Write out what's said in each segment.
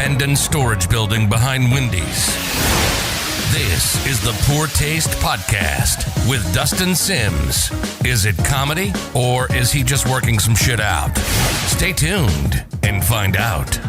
abandoned storage building behind Wendy's. This is the Poor Taste Podcast with Dustin Sims. Is it comedy or is he just working some shit out? Stay tuned and find out.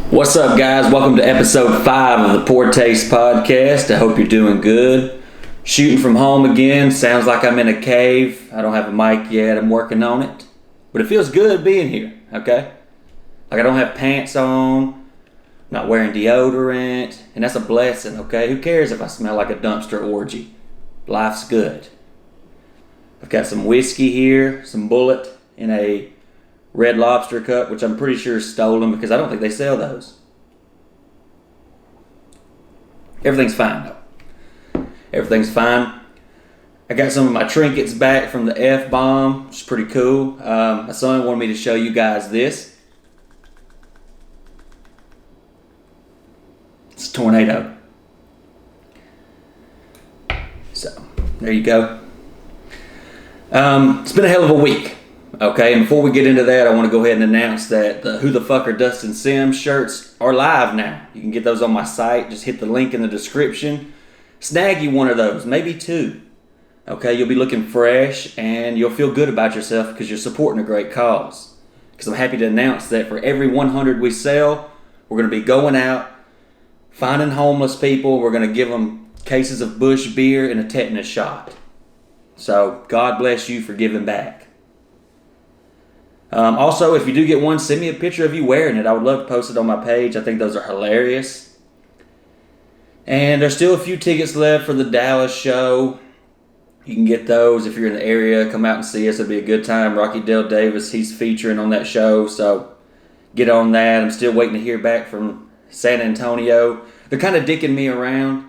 What's up, guys? Welcome to episode 5 of the Poor Taste Podcast. I hope you're doing good. Shooting from home again. Sounds like I'm in a cave. I don't have a mic yet. I'm working on it. But it feels good being here, okay? Like I don't have pants on. I'm not wearing deodorant. And that's a blessing, okay? Who cares if I smell like a dumpster orgy? Life's good. I've got some whiskey here, some Bullet in a Red Lobster cup, which I'm pretty sure is stolen because I don't think they sell those. Everything's fine, though. Everything's fine. I got some of my trinkets back from the F-bomb, which is pretty cool. My son wanted me to show you guys this. It's a tornado. So, there you go. It's been a hell of a week. Okay, and before we get into that, I want to go ahead and announce that the Who the Fuck Are Dustin Sims shirts are live now. You can get those on my site. Just hit the link in the description. Snag you one of those, maybe 2. Okay, you'll be looking fresh and you'll feel good about yourself because you're supporting a great cause. Because I'm happy to announce that for every 100 we sell, we're going to be going out, finding homeless people. We're going to give them cases of Bush beer and a tetanus shot. So, God bless you for giving back. Also, if you do get one, send me a picture of you wearing it. I would love to post it on my page. I think those are hilarious. And there's still a few tickets left for the Dallas show. You can get those if you're in the area. Come out and see us. It'll be a good time. Rocky Dale Davis, he's featuring on that show. So get on that. I'm still waiting to hear back from San Antonio. They're kind of dicking me around,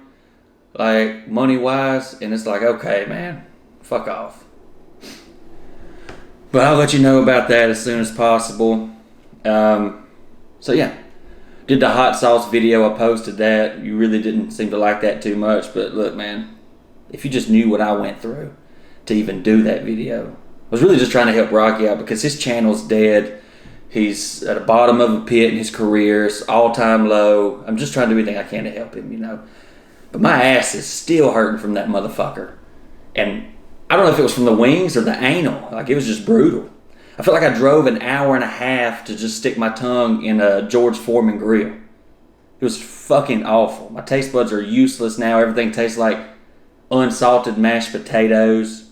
like money-wise. And it's like, okay, man, fuck off. But I'll let you know about that as soon as possible. So yeah, did the hot sauce video. I posted that. You really didn't seem to like that too much. But look, man, if you just knew what I went through to even do that video. I was really just trying to help Rocky out because his channel's dead. He's at the bottom of a pit in his career. It's all-time low. I'm just trying to do everything I can to help him, you know. But my ass is still hurting from that motherfucker. And I don't know if it was from the wings or the anal. Like, it was just brutal. I felt like I drove an hour and a half to just stick my tongue in a George Foreman grill. It was fucking awful. My taste buds are useless now. Everything tastes like unsalted mashed potatoes.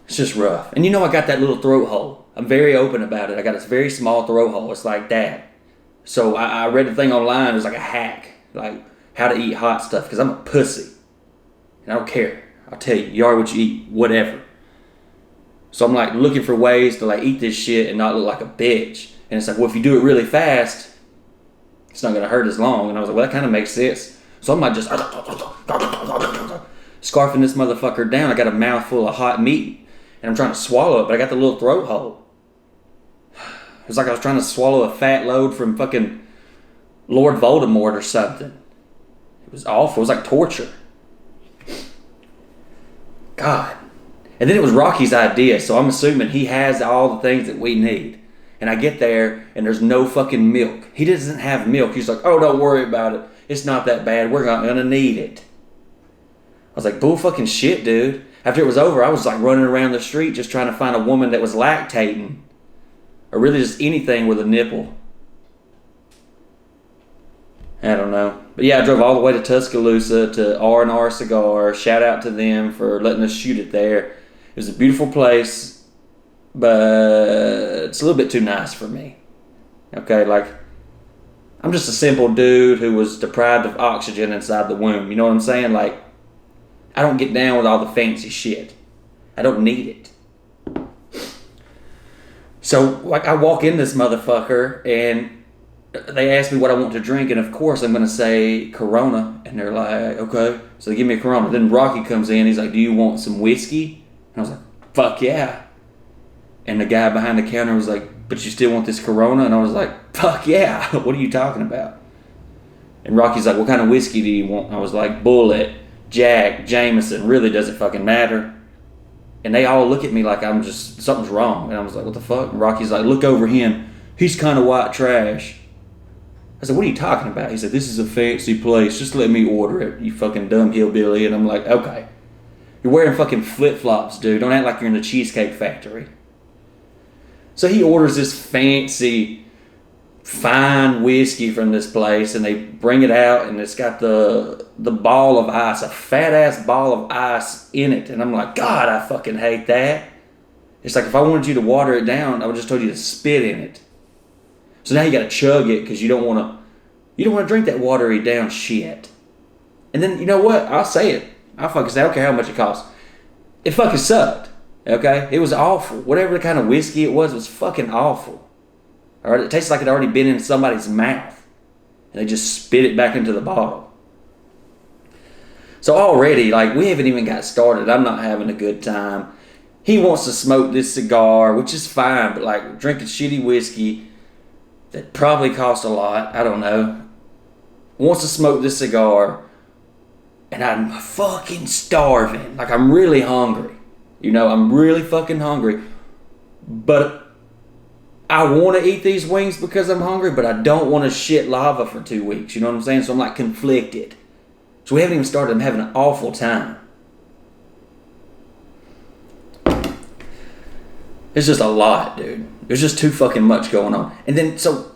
It's just rough. And you know I got that little throat hole. I'm very open about it. I got this very small throat hole. It's like that. So I read the thing online. It was like a hack. Like, how to eat hot stuff. Because I'm a pussy. And I don't care. I'll tell you, you are what you eat, whatever. So I'm like looking for ways to like eat this shit and not look like a bitch. And it's like, well, if you do it really fast, it's not going to hurt as long. And I was like, well, that kind of makes sense. So I'm like just scarfing this motherfucker down. I got a mouthful of hot meat and I'm trying to swallow it, but I got the little throat hole. It was like I was trying to swallow a fat load from fucking Lord Voldemort or something. It was awful. It was like torture. God. And then it was Rocky's idea, so I'm assuming he has all the things that we need. And I get there, and there's no fucking milk. He doesn't have milk. He's like, oh, don't worry about it. It's not that bad. We're not going to need it. I was like, bull fucking shit, dude. After it was over, I was like running around the street just trying to find a woman that was lactating. Or really just anything with a nipple. I don't know. But yeah, I drove all the way to Tuscaloosa to R&R Cigar. Shout out to them for letting us shoot it there. It was a beautiful place, but it's a little bit too nice for me. Okay, like, I'm just a simple dude who was deprived of oxygen inside the womb. You know what I'm saying? Like, I don't get down with all the fancy shit. I don't need it. So, like, I walk in this motherfucker, and they ask me what I want to drink, and of course I'm going to say Corona. And they're like, okay. So they give me a Corona. Then Rocky comes in. He's like, do you want some whiskey? And I was like, fuck yeah. And the guy behind the counter was like, but you still want this Corona? And I was like, fuck yeah. What are you talking about? And Rocky's like, what kind of whiskey do you want? And I was like, Bullet, Jack, Jameson, really doesn't fucking matter. And they all look at me like I'm just, something's wrong. And I was like, what the fuck? And Rocky's like, look over him. He's kind of white trash. I said, what are you talking about? He said, this is a fancy place. Just let me order it, you fucking dumb hillbilly. And I'm like, okay. You're wearing fucking flip-flops, dude. Don't act like you're in the Cheesecake Factory. So he orders this fancy, fine whiskey from this place, and they bring it out, and it's got the ball of ice, a fat-ass ball of ice in it. And I'm like, God, I fucking hate that. It's like if I wanted you to water it down, I would just told you to spit in it. So now you got to chug it because you don't want to drink that watery down shit. And then, you know what? I'll say it. I'll fucking say, I don't care how much it costs. It fucking sucked. Okay? It was awful. Whatever kind of whiskey it was fucking awful. All right? It tasted like it had already been in somebody's mouth. And they just spit it back into the bottle. So already, like, we haven't even got started. I'm not having a good time. He wants to smoke this cigar, which is fine, but like drinking shitty whiskey that probably cost a lot, I don't know, wants to smoke this cigar, and I'm fucking starving. Like, I'm really hungry. You know, I'm really fucking hungry. But I want to eat these wings because I'm hungry, but I don't want to shit lava for 2 weeks. You know what I'm saying? So I'm like conflicted. So we haven't even started. I'm having an awful time. It's just a lot, dude. There's just too fucking much going on. And then, so,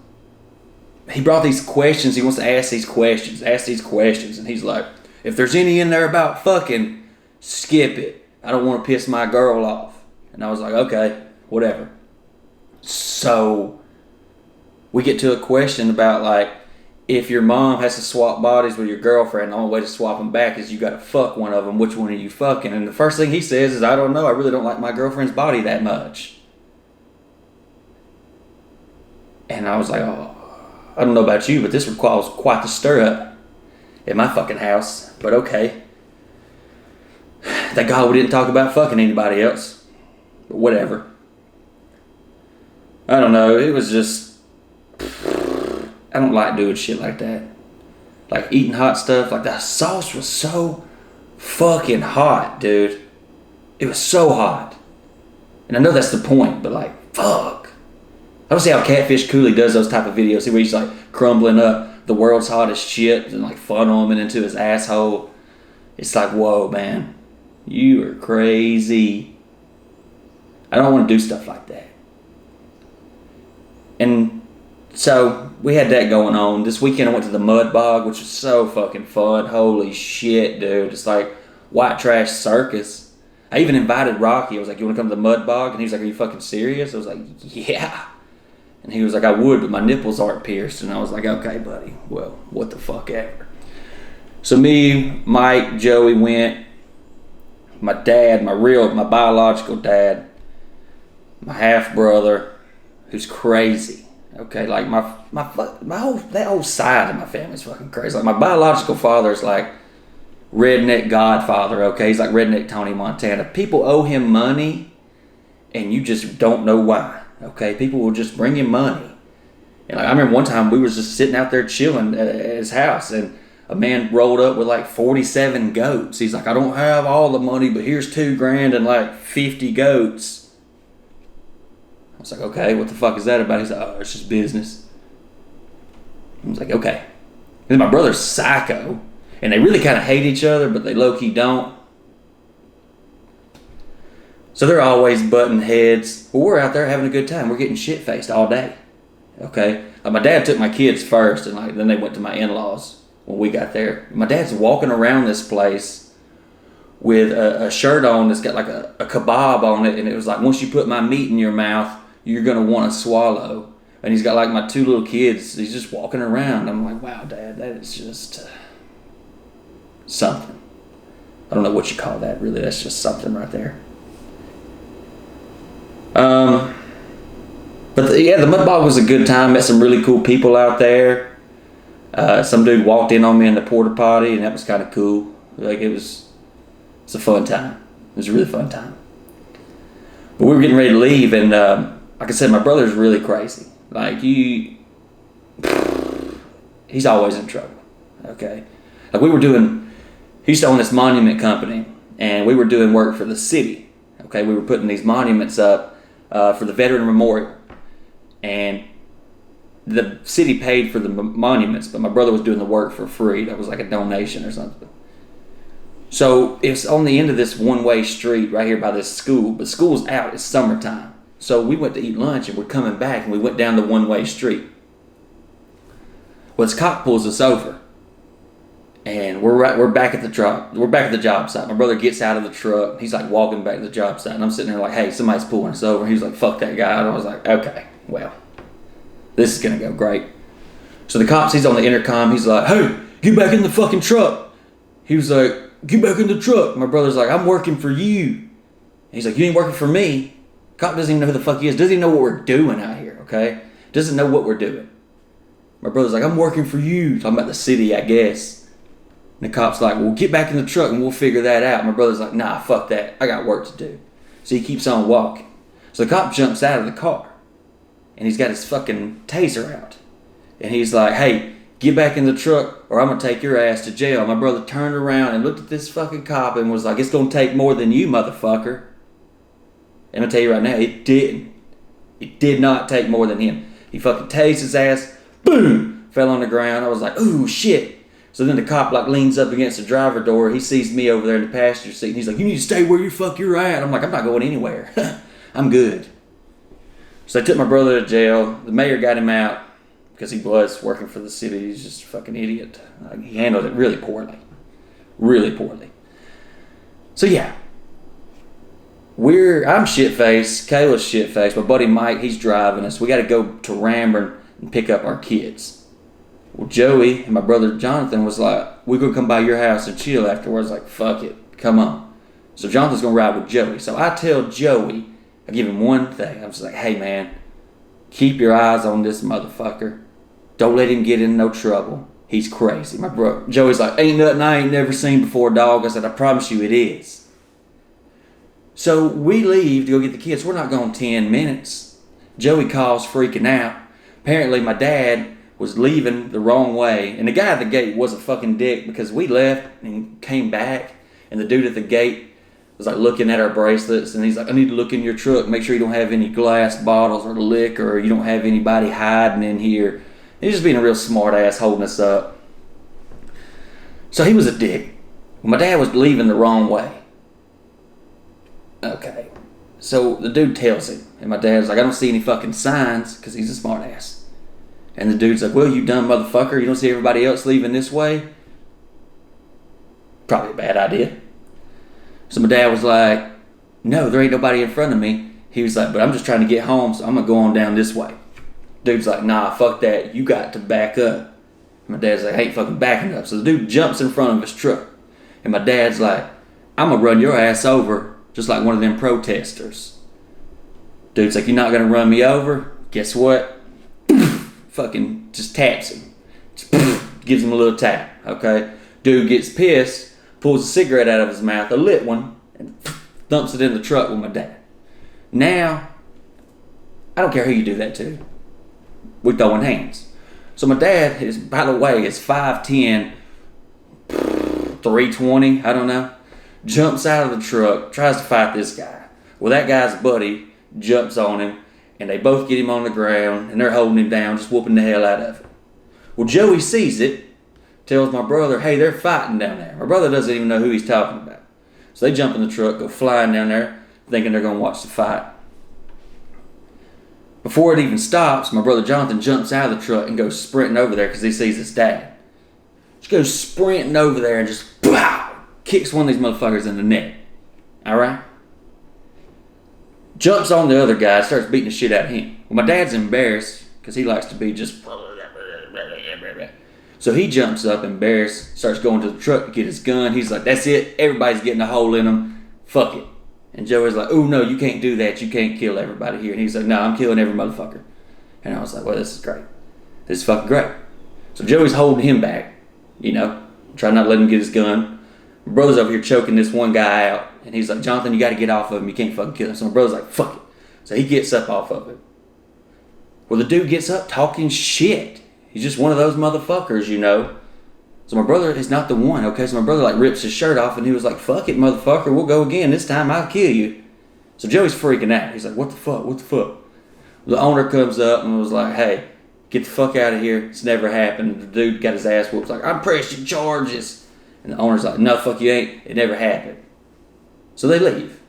he brought these questions. He wants to ask these questions. And he's like, if there's any in there about fucking, skip it. I don't want to piss my girl off. And I was like, okay, whatever. So, we get to a question about, like, if your mom has to swap bodies with your girlfriend, the only way to swap them back is you got to fuck one of them. Which one are you fucking? And the first thing he says is, I don't know. I really don't like my girlfriend's body that much. And I was like, oh, I don't know about you, but this requires quite the stir-up at my fucking house. But okay. Thank God we didn't talk about fucking anybody else. But whatever. I don't know. It was just... I don't like doing shit like that. Like eating hot stuff. Like that sauce was so fucking hot, dude. It was so hot. And I know that's the point, but like, fuck. I don't see how Catfish Cooley does those type of videos. See where he's like crumbling up the world's hottest shit and like funneling into his asshole. It's like, whoa, man. You are crazy. I don't want to do stuff like that. And so we had that going on. This weekend I went to the Mud Bog, which was so fucking fun. Holy shit, dude. It's like white trash circus. I even invited Rocky. I was like, you want to come to the Mud Bog? And he was like, are you fucking serious? I was like, yeah. And he was like, I would, but my nipples aren't pierced. And I was like, okay, buddy. Well, what the fuck ever. So me, Mike, Joey went. My dad, my biological dad. My half-brother, who's crazy. Okay, like that whole side of my family is fucking crazy. Like my biological father is like redneck godfather. Okay, he's like redneck Tony Montana. People owe him money, and you just don't know why. Okay, people will just bring him money. And like, I remember one time we was just sitting out there chilling at his house, and a man rolled up with like 47 goats. He's like, I don't have all the money, but here's $2,000 and like 50 goats. I was like, okay, what the fuck is that about? He's like, oh, it's just business. I was like, okay. And then my brother's psycho, and they really kind of hate each other, but they low-key don't. So they're always butting heads. Well, we're out there having a good time. We're getting shit-faced all day. Okay? Like my dad took my kids first, and like then they went to my in-laws when we got there. My dad's walking around this place with a shirt on that's got like a kebab on it, and it was like, once you put my meat in your mouth, you're going to want to swallow. And he's got like my 2 little kids. He's just walking around. I'm like, wow, Dad, that is just something. I don't know what you call that, really. That's just something right there. But the Mud Bog was a good time. Met some really cool people out there. Some dude walked in on me in the porta potty, and that was kind of cool. Like it's a fun time. It was a really fun time. But we were getting ready to leave, and like I said, my brother's really crazy. Like he's always in trouble. okay? Like he used to own this monument company, and we were doing work for the city, okay? We were putting these monuments up for the Veteran Memorial, and the city paid for the monuments, but my brother was doing the work for free. That was like a donation or something. So it's on the end of this one-way street right here by this school, but school's out, it's summertime. So we went to eat lunch and we're coming back and we went down the one-way street. Well, this cop pulls us over and we're back at the job site. My brother gets out of the truck, he's like walking back to the job site, and I'm sitting there like, hey, somebody's pulling us over. He's like, fuck that guy. And I was like, okay, well, this is gonna go great. So the cop, he's on the intercom, he's like, hey, get back in the fucking truck. He was like, get back in the truck. My brother's like, I'm working for you. And he's like, you ain't working for me. Cop doesn't even know who the fuck he is. Doesn't even know what we're doing out here, okay? Doesn't know what we're doing. My brother's like, I'm working for you. Talking about the city, I guess. And the cop's like, well, get back in the truck and we'll figure that out. My brother's like, nah, fuck that. I got work to do. So he keeps on walking. So the cop jumps out of the car. And he's got his fucking taser out. And he's like, hey, get back in the truck or I'm going to take your ass to jail. My brother turned around and looked at this fucking cop and was like, it's going to take more than you, motherfucker. And I'm going to tell you right now, it didn't. It did not take more than him. He fucking tased his ass, boom, fell on the ground. I was like, ooh, shit. So then the cop like leans up against the driver door. He sees me over there in the passenger seat. And he's like, you need to stay where you're at. I'm like, I'm not going anywhere. I'm good. So they took my brother to jail. The mayor got him out. Because he was working for the city. He's just a fucking idiot. He handled it really poorly. Really poorly. So yeah. I'm shit-faced. Kayla's shit-faced. My buddy Mike, he's driving us. We got to go to Ramburn and pick up our kids. Well, Joey and my brother Jonathan was like, we're going to come by your house and chill afterwards. Like, fuck it. Come on. So Jonathan's going to ride with Joey. So I tell Joey, I give him one thing. I'm just like, hey, man, keep your eyes on this motherfucker. Don't let him get in no trouble. He's crazy. My bro Joey's like, ain't nothing I ain't never seen before, dog. I said, I promise you it is. So we leave to go get the kids. We're not going 10 minutes. Joey calls freaking out. Apparently my dad was leaving the wrong way. And the guy at the gate was a fucking dick because we left and came back. And the dude at the gate was like looking at our bracelets. And he's like, I need to look in your truck. Make sure you don't have any glass bottles or liquor. Or you don't have anybody hiding in here. He's just being a real smart ass holding us up. So he was a dick. My dad was leaving the wrong way. Okay. So the dude tells him. And my dad's like, I don't see any fucking signs because he's a smart ass. And the dude's like, well, you dumb motherfucker. You don't see everybody else leaving this way? Probably a bad idea. So my dad was like, no, there ain't nobody in front of me. He was like, but I'm just trying to get home, so I'm going to go on down this way. Dude's like, nah, fuck that. You got to back up. My dad's like, I ain't fucking backing up. So the dude jumps in front of his truck. And my dad's like, I'm going to run your ass over just like one of them protesters. Dude's like, you're not going to run me over? Guess what? Fucking just taps him. Just gives him a little tap, okay? Dude gets pissed, pulls a cigarette out of his mouth, a lit one, and dumps it in the truck with my dad. Now, I don't care who you do that to. We're throwing hands. So my dad is, by the way, is 5'10", 320, I don't know. Jumps out of the truck, tries to fight this guy. Well, that guy's buddy jumps on him, and they both get him on the ground, and they're holding him down, just whooping the hell out of him. Well, Joey sees it, tells my brother, hey, they're fighting down there. My brother doesn't even know who he's talking about. So they jump in the truck, go flying down there, thinking they're going to watch the fight. Before it even stops, my brother Jonathan jumps out of the truck and goes sprinting over there because he sees his dad. Just goes sprinting over there and just pow, kicks one of these motherfuckers in the neck. Alright? Jumps on the other guy, starts beating the shit out of him. Well, my dad's embarrassed because he likes to be just... So he jumps up, embarrassed, starts going to the truck to get his gun. He's like, that's it. Everybody's getting a hole in them. Fuck it. And Joey's like, oh, no, you can't do that. You can't kill everybody here. And he's like, no, I'm killing every motherfucker. And I was like, well, this is great. This is fucking great. So Joey's holding him back, you know, trying not to let him get his gun. My brother's over here choking this one guy out. And he's like, Jonathan, you got to get off of him. You can't fucking kill him. So my brother's like, fuck it. So he gets up off of him. Well, the dude gets up talking shit. He's just one of those motherfuckers, you know. So my brother is not the one, okay? So my brother like rips his shirt off and he was like, fuck it, motherfucker, we'll go again. This time I'll kill you. So Joey's freaking out. He's like, what the fuck? What the fuck? The owner comes up and was like, hey, get the fuck out of here. It's never happened. The dude got his ass whooped. Like, I'm pressing charges. And the owner's like, no, fuck you ain't. It never happened. So they leave.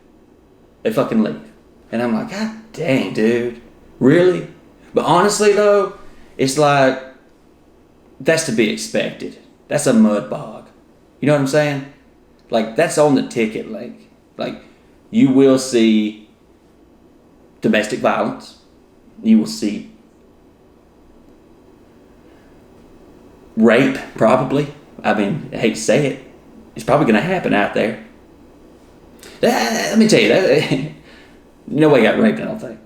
They fucking leave. And I'm like, God dang, dude. Really? But honestly, though, it's like, that's to be expected. That's a mud bog. You know what I'm saying? Like, that's on the ticket. Like you will see domestic violence. You will see rape, probably. I mean, I hate to say it. It's probably going to happen out there. Let me tell you, that nobody got raped, I don't think.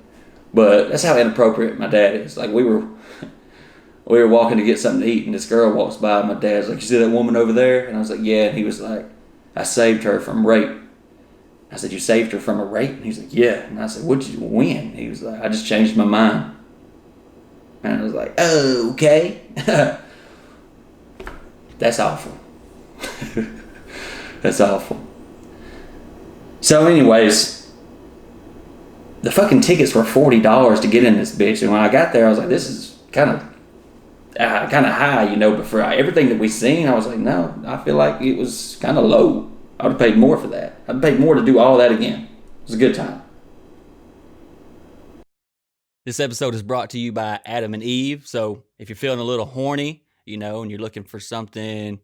But that's how inappropriate my dad is. Like, we were walking to get something to eat, and this girl walks by, and my dad's like, you see that woman over there? And I was like, yeah. And he was like, I saved her from rape. I said, you saved her from a rape? And he's like, yeah. And I said, what'd you win? He was like, I just changed my mind. And I was like, oh, okay. That's awful. That's awful. So anyways, the fucking tickets were $40 to get in this bitch. And when I got there, I was like, this is kind of high, you know, but for everything that we seen, I was like, no, I feel like it was kind of low. I would have paid more for that. I'd have paid more to do all that again. It was a good time. This episode is brought to you by Adam and Eve. So if you're feeling a little horny, you know, and you're looking for something,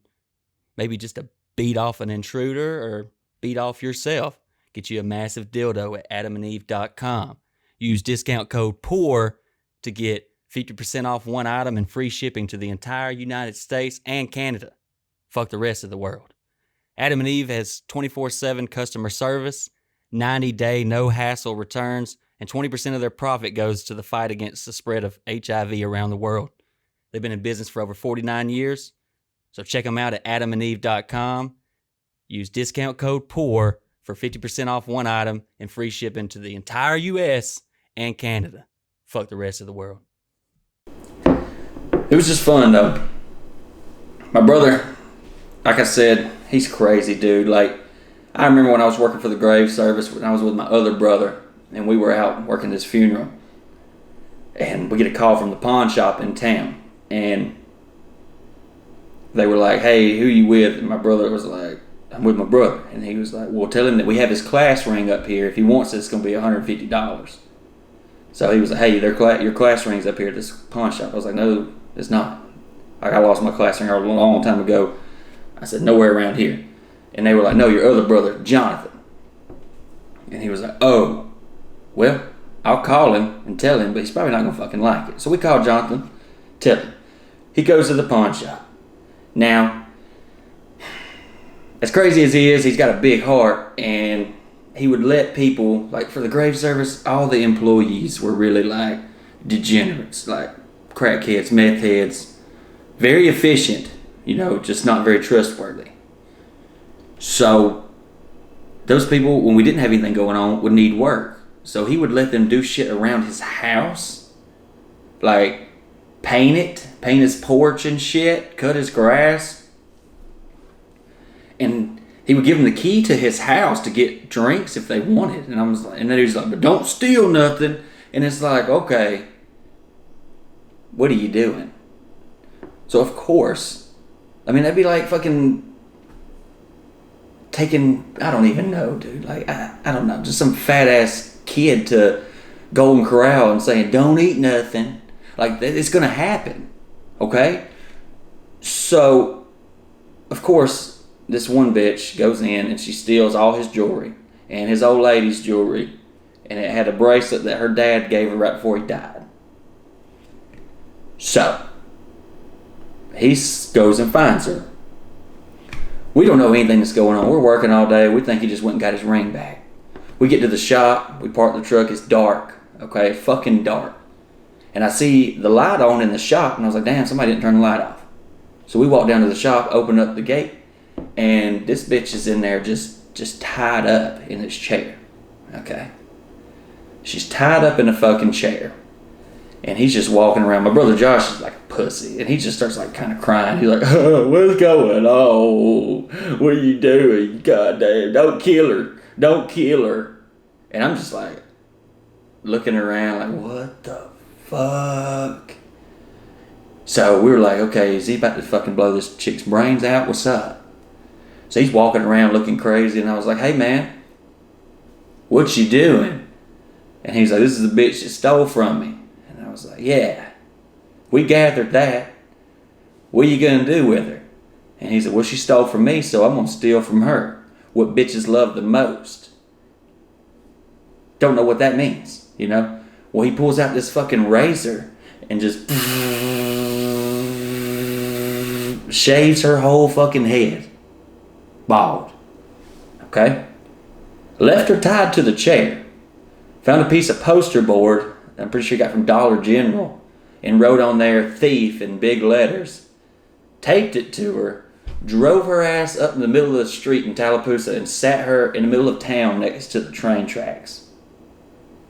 maybe just to beat off an intruder or beat off yourself, get you a massive dildo at AdamandEve.com. Use discount code POOR to get 50% off one item and free shipping to the entire United States and Canada. Fuck the rest of the world. Adam and Eve has 24/7 customer service, 90-day no-hassle returns, and 20% of their profit goes to the fight against the spread of HIV around the world. They've been in business for over 49 years, so check them out at AdamandEve.com. Use discount code POOR for 50% off one item and free shipping to the entire U.S. and Canada. Fuck the rest of the world. It was just fun, though. My brother, like I said, he's crazy, dude. Like, I remember when I was working for the grave service, when I was with my other brother, and we were out working this funeral, and we get a call from the pawn shop in town, and they were like, hey, who you with? And my brother was like, I'm with my brother. And he was like, well, tell him that we have his class ring up here. If he wants it, it's going to be $150. So he was like, hey, your class ring's up here at this pawn shop. I was like, no, it's not. I lost my class ring a long time ago. I said, nowhere around here. And they were like, no, your other brother, Jonathan. And he was like, oh, well, I'll call him and tell him, but he's probably not going to fucking like it. So we called Jonathan, tell him. He goes to the pawn shop. Now, as crazy as he is, he's got a big heart, and he would let people, like for the grave service, all the employees were really like degenerates, like crackheads, meth heads, very efficient, you know, just not very trustworthy. So those people, when we didn't have anything going on, would need work. So he would let them do shit around his house, like paint his porch and shit, cut his grass. And he would give them the key to his house to get drinks if they wanted. And I was like, and then he was like, but don't steal nothing. And it's like, okay, what are you doing? So of course, I mean, that'd be like fucking taking, I don't even know, dude. Like, I don't know, just some fat ass kid to Golden Corral and saying, don't eat nothing. Like, it's gonna happen, okay? So, of course, this one bitch goes in and she steals all his jewelry and his old lady's jewelry, and it had a bracelet that her dad gave her right before he died. So he goes and finds her. We don't know anything that's going on. We're working all day. We think he just went and got his ring back. We get to the shop. We park the truck. It's dark. Okay, fucking dark. And I see the light on in the shop, and I was like, damn, somebody didn't turn the light off. So we walk down to the shop, open up the gate, and this bitch is in there just tied up in this chair. Okay? She's tied up in a fucking chair. And he's just walking around. My brother Josh is like a pussy. And he just starts like kind of crying. He's like, oh, what's going on? What are you doing? Goddamn, don't kill her. Don't kill her. And I'm just like looking around like, what the fuck? So we were like, okay, is he about to fucking blow this chick's brains out? What's up? So he's walking around looking crazy. And I was like, hey man, what you doing? And he's like, this is the bitch that stole from me. I was like, yeah, we gathered that. What are you going to do with her? And he said, well, she stole from me, so I'm going to steal from her. What bitches love the most. Don't know what that means, you know? Well, he pulls out this fucking razor and just shaves her whole fucking head. Bald. Okay? Left her tied to the chair. Found a piece of poster board I'm pretty sure he got from Dollar General, and wrote on there, thief, in big letters. Taped it to her, drove her ass up in the middle of the street in Tallapoosa, and sat her in the middle of town next to the train tracks.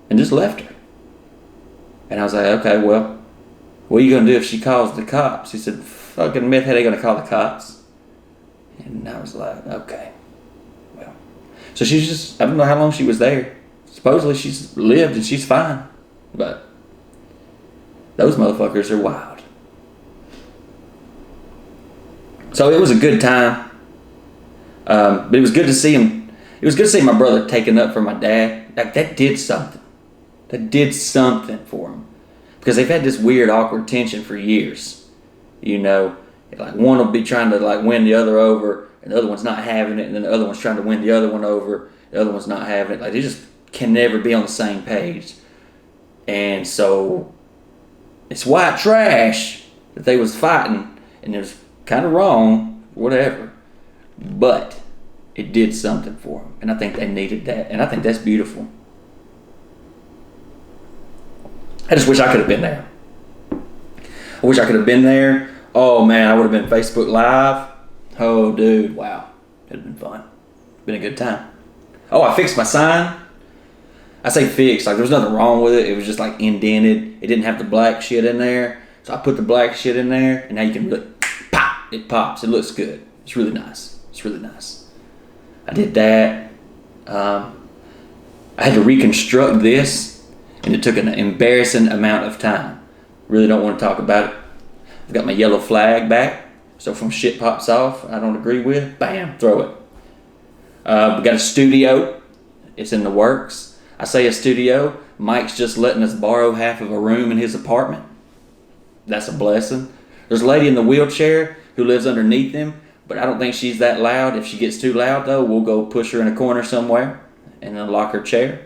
And just left her. And I was like, okay, well, what are you going to do if she calls the cops? He said, fucking meth head ain't going to call the cops. And I was like, okay. Well, so she's just, I don't know how long she was there. Supposedly she's lived and she's fine. But those motherfuckers are wild. So it was a good time. But it was good to see him. It was good to see my brother taking up for my dad. Like, that did something. That did something for him. Because they've had this weird, awkward tension for years. You know, like one will be trying to like win the other over, and the other one's not having it, and then the other one's trying to win the other one over, the other one's not having it. Like, they just can never be on the same page. And so it's white trash that they was fighting, and it was kind of wrong, whatever. But it did something for them, and I think they needed that, and I think that's beautiful. I just wish I could have been there. I wish I could have been there. Oh man, I would have been Facebook Live. Oh dude, wow. It'd have been fun. Been a good time. Oh, I fixed my sign. I say fixed, like there was nothing wrong with it. It was just like indented. It didn't have the black shit in there. So I put the black shit in there, and now you can really pop. It pops. It looks good. It's really nice. It's really nice. I did that. I had to reconstruct this, and it took an embarrassing amount of time. Really don't want to talk about it. I've got my yellow flag back, so from shit pops off I don't agree with, bam, throw it. We got a studio. It's in the works. I say a studio. Mike's just letting us borrow half of a room in his apartment. That's a blessing. There's a lady in the wheelchair who lives underneath him, but I don't think she's that loud. If she gets too loud, though, we'll go push her in a corner somewhere and unlock her chair.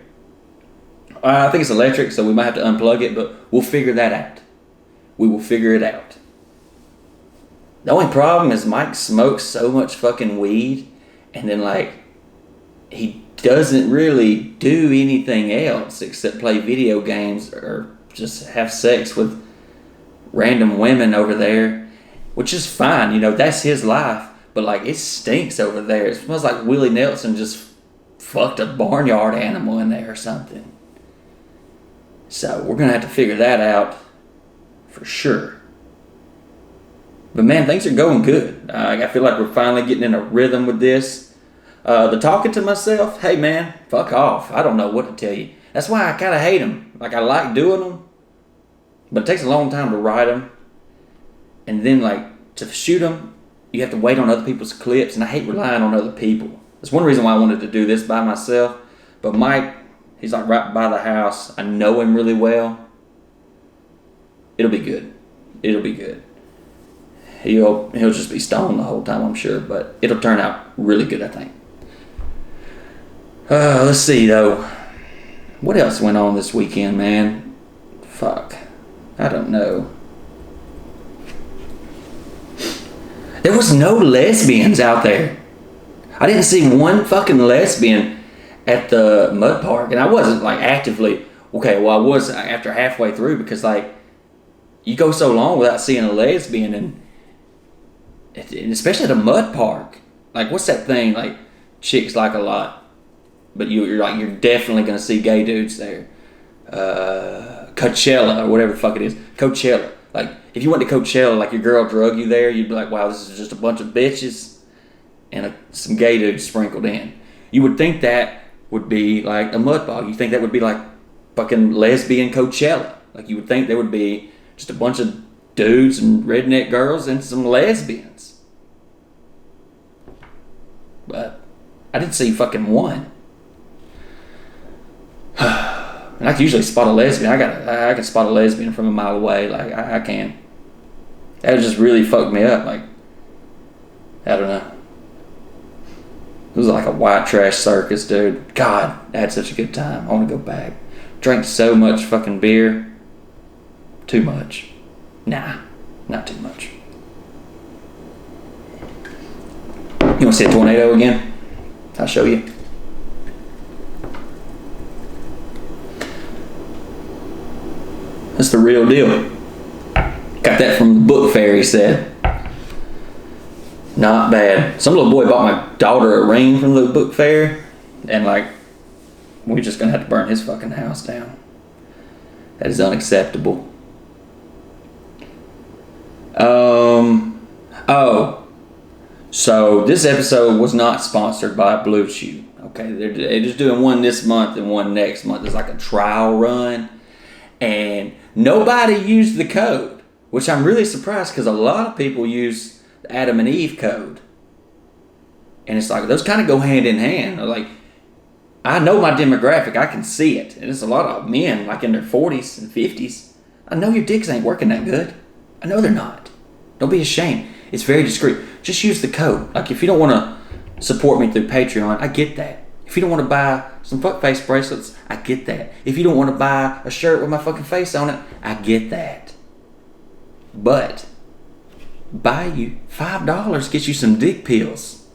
I think it's electric, so we might have to unplug it, but we'll figure that out. We will figure it out. The only problem is Mike smokes so much fucking weed, and then, like, he doesn't really do anything else except play video games or just have sex with random women over there, which is fine, you know, that's his life, but like it stinks over there. It smells like Willie Nelson just fucked a barnyard animal in there or something. So we're gonna have to figure that out for sure. But man, things are going good. I feel like we're finally getting in a rhythm with this. The talking to myself, hey man, fuck off. I don't know what to tell you. That's why I kind of hate them. Like, I like doing them, but it takes a long time to write them. And then, like, to shoot them, you have to wait on other people's clips, and I hate relying on other people. That's one reason why I wanted to do this by myself. But Mike, he's like right by the house. I know him really well. It'll be good. It'll be good. He'll just be stoned the whole time, I'm sure, but it'll turn out really good, I think. Let's see, though. What else went on this weekend, man? Fuck. I don't know. There was no lesbians out there. I didn't see one fucking lesbian at the Mud Park. And I wasn't, like, actively... Okay, well, I was after halfway through because, like, you go so long without seeing a lesbian, and especially at a Mud Park. Like, what's that thing? Like, chicks like a lot. But you're definitely going to see gay dudes there. Coachella or whatever the fuck it is. Coachella. Like, if you went to Coachella, like your girl drug you there, you'd be like, wow, this is just a bunch of bitches and some gay dudes sprinkled in. You would think that would be like a Mud Bog. You think that would be like fucking lesbian Coachella. Like, you would think there would be just a bunch of dudes and redneck girls and some lesbians. But I didn't see fucking one. And I can usually spot a lesbian. I can spot a lesbian from a mile away. Like, I can. That just really fucked me up. Like, I don't know. It was like a white trash circus, dude. God, I had such a good time. I want to go back. Drank so much fucking beer. Too much. Nah, not too much. You want to see a tornado again? I'll show you. That's the real deal. Got that from the book fair, he said. Not bad. Some little boy bought my daughter a ring from the book fair, and like, we're just gonna have to burn his fucking house down. That is unacceptable. So this episode was not sponsored by Blue Chew. Okay, they're just doing one this month and one next month. It's like a trial run, and nobody used the code, which I'm really surprised because a lot of people use the Adam and Eve code, and it's like those kind of go hand in hand. Like, I know my demographic, I can see it, and it's a lot of men like in their 40s and 50s. I know your dicks ain't working that good. I know they're not. Don't be ashamed. It's very discreet. Just use the code. Like, if you don't want to support me through Patreon, I get that. If you don't want to buy some fuckface bracelets, I get that. If you don't want to buy a shirt with my fucking face on it, I get that. But buy you $5 gets you some dick pills.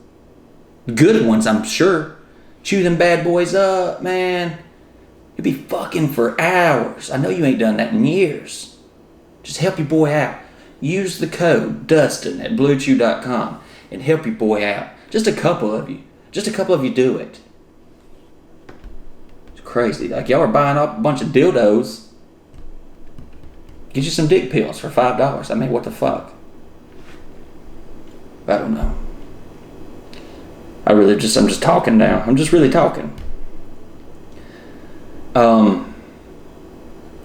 Good ones, I'm sure. Chew them bad boys up, man. You'll be fucking for hours. I know you ain't done that in years. Just help your boy out. Use the code Dustin at BlueChew.com and help your boy out. Just a couple of you. Just a couple of you do it. It's crazy. Like, y'all are buying up a bunch of dildos. Get you some dick pills for $5. I mean, what the fuck? I don't know. I'm just talking now. I'm just really talking.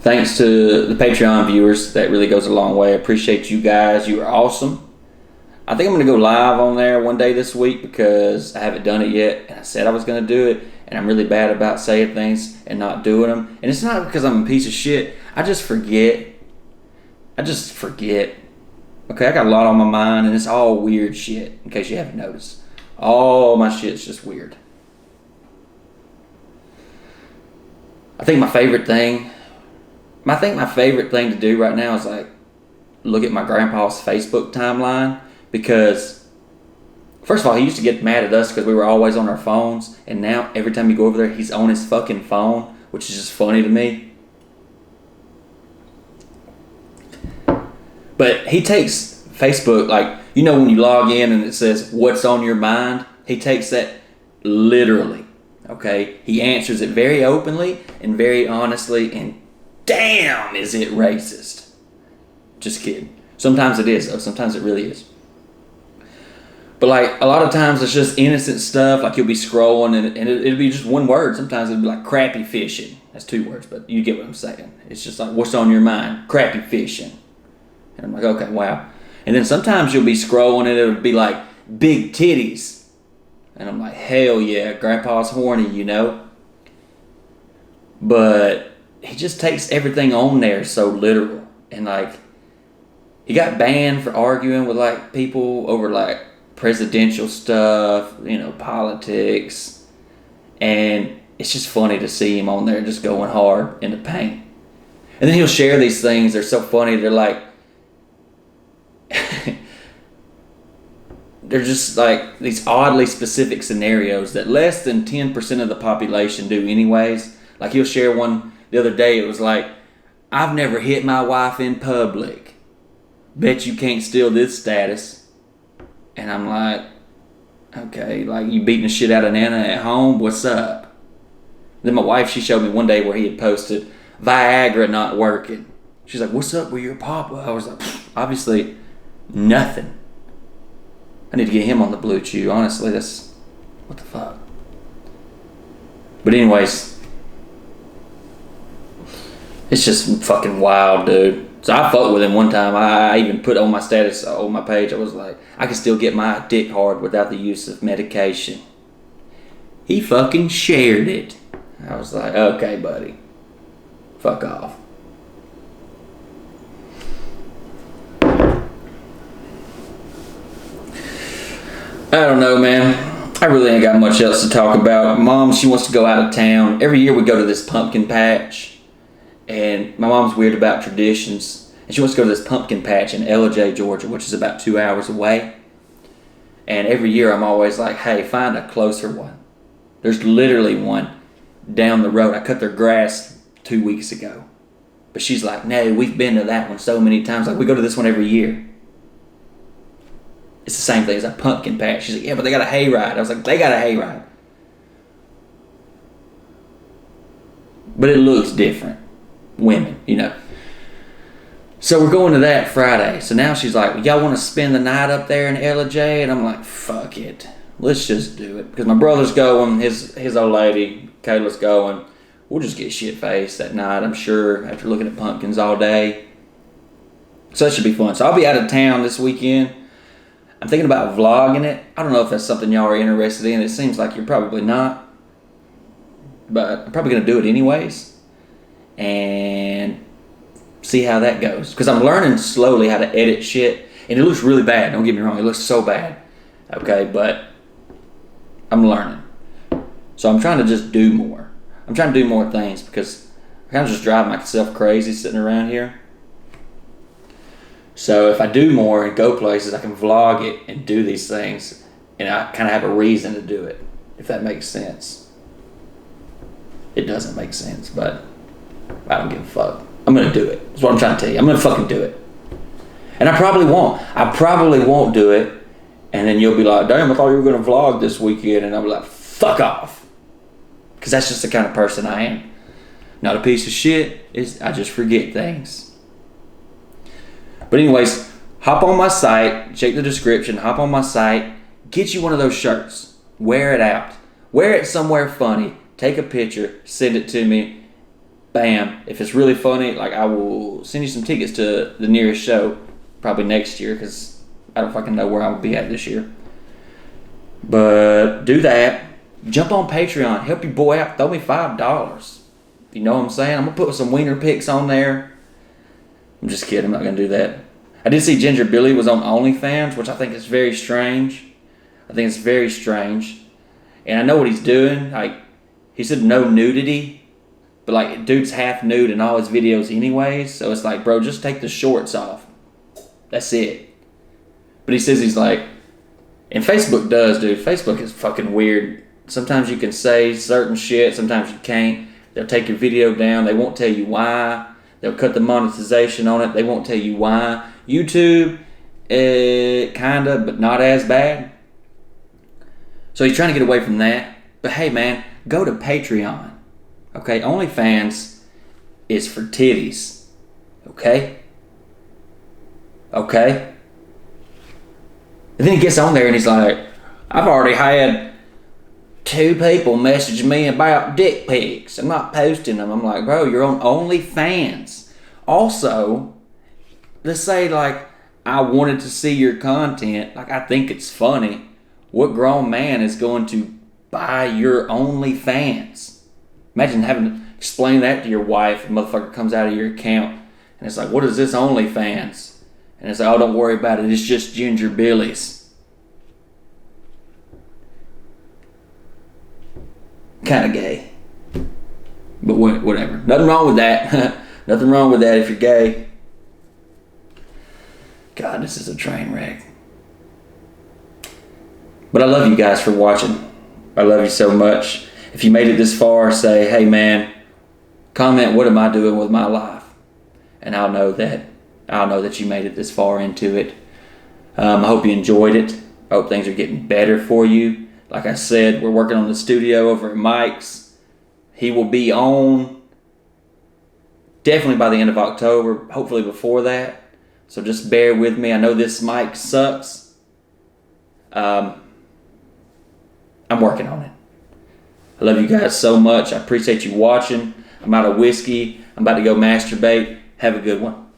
Thanks to the Patreon viewers. That really goes a long way. I appreciate you guys. You are awesome. I think I'm going to go live on there one day this week because I haven't done it yet. And I said I was going to do it. And I'm really bad about saying things and not doing them. And it's not because I'm a piece of shit. I just forget. Okay, I got a lot on my mind. And it's all weird shit, in case you haven't noticed. All my shit's just weird. I think my favorite thing to do right now is like look at my grandpa's Facebook timeline, because first of all, he used to get mad at us because we were always on our phones, and now every time you go over there, he's on his fucking phone, which is just funny to me. But he takes Facebook, like, you know when you log in and it says what's on your mind, he takes that literally. Okay, he answers it very openly and very honestly, and damn, is it racist. Just kidding. Sometimes it is, though. Sometimes it really is. But like, a lot of times it's just innocent stuff. Like, you'll be scrolling and it'll be just one word. Sometimes it'll be like crappy fishing. That's 2 words, but you get what I'm saying. It's just like, what's on your mind? Crappy fishing. And I'm like, okay, wow. And then sometimes you'll be scrolling and it'll be like big titties. And I'm like, hell yeah, Grandpa's horny, you know? But he just takes everything on there so literal. And like, he got banned for arguing with like people over like presidential stuff, you know, politics. And it's just funny to see him on there just going hard in the paint. And then he'll share these things. They're so funny. They're like, they're just like these oddly specific scenarios that less than 10% of the population do anyways. Like, he'll share one the other day. It was like, I've never hit my wife in public. Bet you can't steal this status. And I'm like, okay, like, you beating the shit out of Nana at home? What's up? Then my wife, she showed me one day where he had posted, Viagra not working. She's like, what's up with your papa? I was like, obviously, nothing. I need to get him on the Blue Chew. Honestly, that's, what the fuck. But anyways, it's just fucking wild, dude. So I fucked with him one time. I even put on my status on my page, I was like, I can still get my dick hard without the use of medication. He fucking shared it. I was like, okay, buddy. Fuck off. I don't know, man. I really ain't got much else to talk about. Mom, she wants to go out of town. Every year we go to this pumpkin patch. And my mom's weird about traditions. And she wants to go to this pumpkin patch in LJ, Georgia, which is about 2 hours away. And every year I'm always like, hey, find a closer one. There's literally one down the road. I cut their grass 2 weeks ago. But she's like, no, we've been to that one so many times. Like, we go to this one every year. It's the same thing as a pumpkin patch. She's like, yeah, but they got a hayride. I was like, they got a hayride. But it looks different. Women, you know. So we're going to that Friday. So now she's like, y'all want to spend the night up there in LJ? And I'm like, fuck it. Let's just do it. Because my brother's going, his old lady, Kayla's going. We'll just get shit-faced that night, I'm sure, after looking at pumpkins all day. So that should be fun. So I'll be out of town this weekend. I'm thinking about vlogging it. I don't know if that's something y'all are interested in. It seems like you're probably not. But I'm probably going to do it anyways. And see how that goes. Because I'm learning slowly how to edit shit. And it looks really bad. Don't get me wrong. It looks so bad. Okay, but I'm learning. So I'm trying to just do more. I'm trying to do more things because I kind of just drive myself crazy sitting around here. So if I do more and go places, I can vlog it and do these things. And I kind of have a reason to do it. If that makes sense. It doesn't make sense, but I don't give a fuck. I'm going to do it. That's what I'm trying to tell you. I'm going to fucking do it. And I probably won't. I probably won't do it. And then you'll be like, damn, I thought you were going to vlog this weekend. And I'll be like, fuck off. Because that's just the kind of person I am. Not a piece of shit. I just forget things. But anyways, hop on my site. Check the description. Hop on my site. Get you one of those shirts. Wear it out. Wear it somewhere funny. Take a picture. Send it to me. Bam. If it's really funny, like, I will send you some tickets to the nearest show. Probably next year, because I don't fucking know where I'll be at this year. But do that. Jump on Patreon. Help your boy out. Throw me $5. You know what I'm saying? I'm going to put some wiener pics on there. I'm just kidding. I'm not going to do that. I did see Ginger Billy was on OnlyFans, which I think is very strange. I think it's very strange. And I know what he's doing. Like, he said no nudity. But, like, dude's half nude in all his videos anyways. So it's like, bro, just take the shorts off. That's it. But he says he's like, and Facebook does, dude. Facebook is fucking weird. Sometimes you can say certain shit. Sometimes you can't. They'll take your video down. They won't tell you why. They'll cut the monetization on it. They won't tell you why. YouTube, kind of, but not as bad. So he's trying to get away from that. But hey, man, go to Patreon. Okay, OnlyFans is for titties. Okay? Okay? And then he gets on there and he's like, I've already had 2 people message me about dick pics. I'm not posting them. I'm like, bro, you're on OnlyFans. Also, let's say, like, I wanted to see your content. Like, I think it's funny. What grown man is going to buy your OnlyFans? Imagine having to explain that to your wife. A motherfucker comes out of your account and it's like, what is this OnlyFans? And it's like, oh, don't worry about it. It's just Ginger Billy's. Kind of gay. But whatever. Nothing wrong with that. Nothing wrong with that if you're gay. God, this is a train wreck. But I love you guys for watching. I love you so much. If you made it this far, say, hey man, comment, what am I doing with my life? And I'll know that you made it this far into it. I hope you enjoyed it. I hope things are getting better for you. Like I said, we're working on the studio over at Mike's. He will be on definitely by the end of October, hopefully before that. So just bear with me. I know this mic sucks. I'm working on it. I love you guys so much. I appreciate you watching. I'm out of whiskey. I'm about to go masturbate. Have a good one.